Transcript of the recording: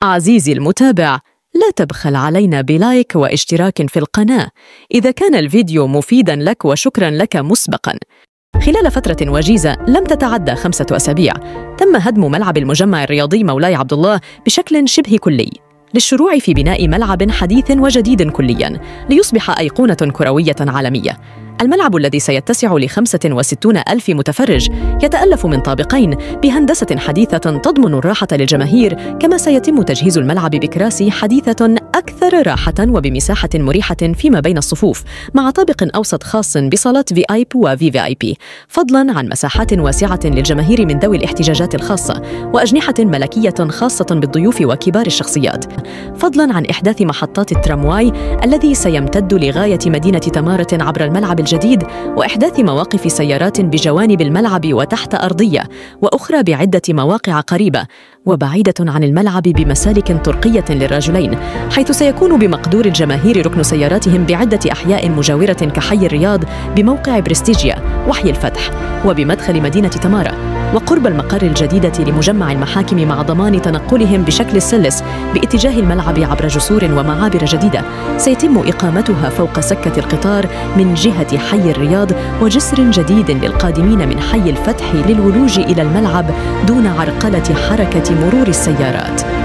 عزيزي المتابع، لا تبخل علينا بلايك واشتراك في القناة إذا كان الفيديو مفيداً لك، وشكراً لك مسبقاً. خلال فترة وجيزة لم تتعدى 5 أسابيع تم هدم ملعب المجمع الرياضي مولاي عبد الله بشكل شبه كلي، للشروع في بناء ملعب حديث وجديد كلياً ليصبح أيقونة كروية عالمية. الملعب الذي سيتسع ل65 ألف متفرج يتألف من طابقين بهندسة حديثة تضمن الراحة للجماهير، كما سيتم تجهيز الملعب بكراسي حديثة أكثر راحة وبمساحة مريحة فيما بين الصفوف، مع طابق أوسط خاص بصالات VIP وVVIP، فضلاً عن مساحات واسعة للجماهير من ذوي الاحتياجات الخاصة، وأجنحة ملكية خاصة بالضيوف وكبار الشخصيات، فضلاً عن إحداث محطات الترامواي الذي سيمتد لغاية مدينة تمارة عبر الملعب الجديد، وإحداث مواقف سيارات بجوانب الملعب وتحت أرضية، وأخرى بعدة مواقع قريبة وبعيدة عن الملعب بمسالك طرقية للرجلين، حيث سيكون بمقدور الجماهير ركن سياراتهم بعدة أحياء مجاورة كحي الرياض بموقع برستيجيا وحي الفتح وبمدخل مدينة تمارة، وقرب المقر الجديدة لمجمع المحاكم، مع ضمان تنقلهم بشكل سلس باتجاه الملعب عبر جسور ومعابر جديدة سيتم إقامتها فوق سكة القطار من جهة حي الرياض، وجسر جديد للقادمين من حي الفتح للولوج إلى الملعب دون عرقلة حركة مرور السيارات.